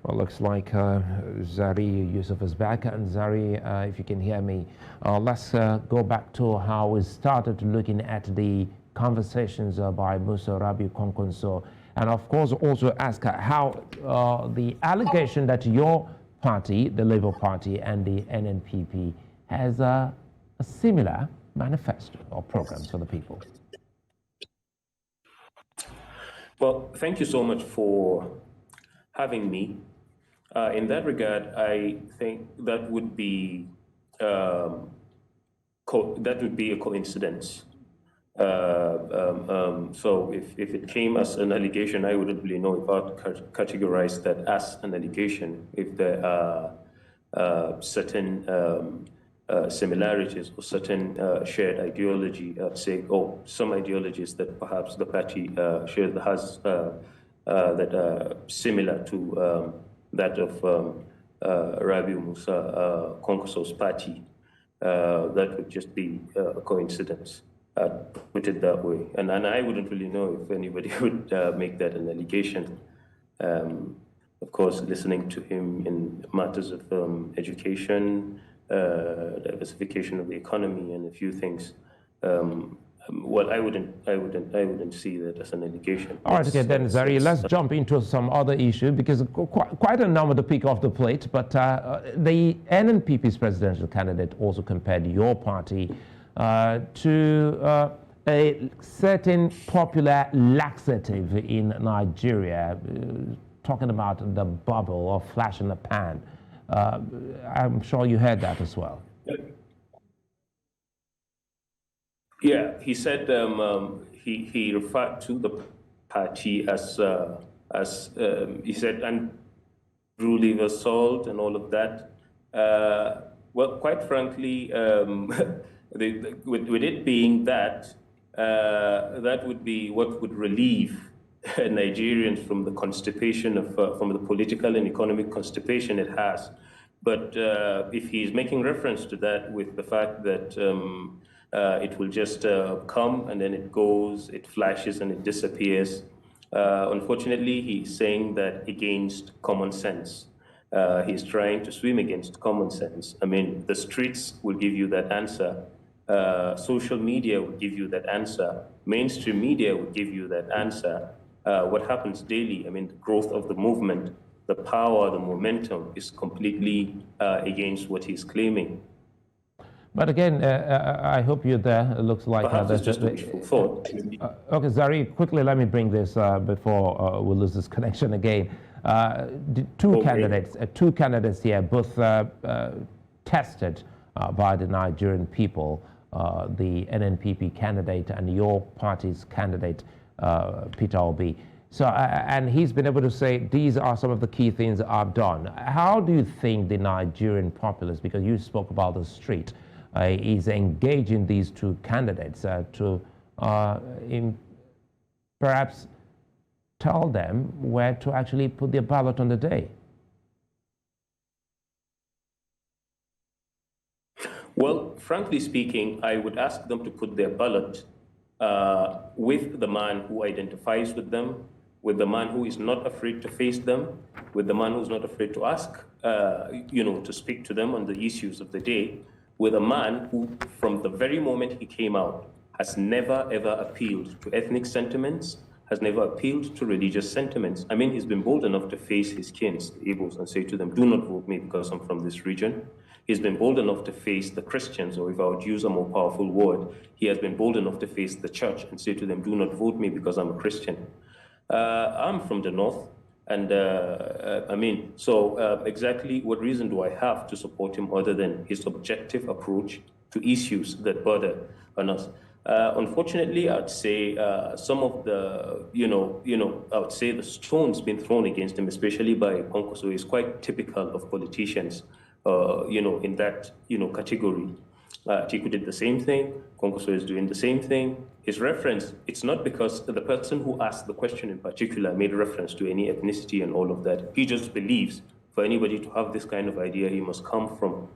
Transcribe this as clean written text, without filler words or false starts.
Well, looks like Zariyi Yusuf is back. And Zari, if you can hear me, let's go back to how we started looking at the conversations by Musa Rabi Kwankwaso. And of course, also ask how the allegation that your party, the Labour Party, and the NNPP has a similar manifesto or programs for the people. Well, thank you so much for having me. In that regard, I think that would be a coincidence. So if it came as an allegation, I wouldn't really know if I'd categorize that as an allegation. If there are certain similarities or certain shared ideology, I'd say, oh, some ideologies that perhaps the party shares that are similar to that of Rabi Musa Kwankwaso's party. That would just be a coincidence. I'd put it that way. And I wouldn't really know if anybody would make that an allegation. Of course, listening to him in matters of education, diversification of the economy, and a few things. Well, I wouldn't see that as an allegation. All right, okay, then, Zari, let's jump into some other issue because quite a number to pick off the plate. But the NNPP's presidential candidate also compared your party to a certain popular laxative in Nigeria, talking about the bubble or flash in the pan. I'm sure you heard that as well. Yeah, he said he referred to the party as he said unruly assault and all of that. Well, quite frankly, with it being that, that would be what would relieve Nigerians from the constipation of from the political and economic constipation it has. But if he's making reference to that with the fact that it will just come and then it goes, it flashes and it disappears. Unfortunately, he's saying that against common sense. He's trying to swim against common sense. I mean, the streets will give you that answer. Social media will give you that answer. Mainstream media will give you that answer. What happens daily, I mean, the growth of the movement, the power, the momentum is completely against what he's claiming. But again, I hope you're there. It looks like perhaps it's just a wishful thought. Okay, Zari, quickly let me bring this before we lose this connection again. Two candidates here, both tested by the Nigerian people, the NNPP candidate and your party's candidate, Peter Obi. So, and he's been able to say these are some of the key things I've done. How do you think the Nigerian populace, because you spoke about the street, is engaging these two candidates to perhaps tell them where to actually put their ballot on the day? Well, frankly speaking, I would ask them to put their ballot with the man who identifies with them, with the man who is not afraid to face them, with the man who's not afraid to ask, to speak to them on the issues of the day, with a man who, from the very moment he came out, has never, ever appealed to ethnic sentiments, has never appealed to religious sentiments. I mean, he's been bold enough to face his kin, the Igbos, and say to them, do not vote me because I'm from this region. He's been bold enough to face the Christians, or if I would use a more powerful word, he has been bold enough to face the church and say to them, do not vote me because I'm a Christian. I'm from the north, and exactly what reason do I have to support him other than his objective approach to issues that bother on us? Unfortunately, I'd say some of the, I would say the stones being thrown against him, especially by Kwankwaso, is quite typical of politicians, in that, category. Atiku did the same thing. Kwankwaso is doing the same thing. His reference, it's not because the person who asked the question in particular made reference to any ethnicity and all of that. He just believes for anybody to have this kind of idea, he must come from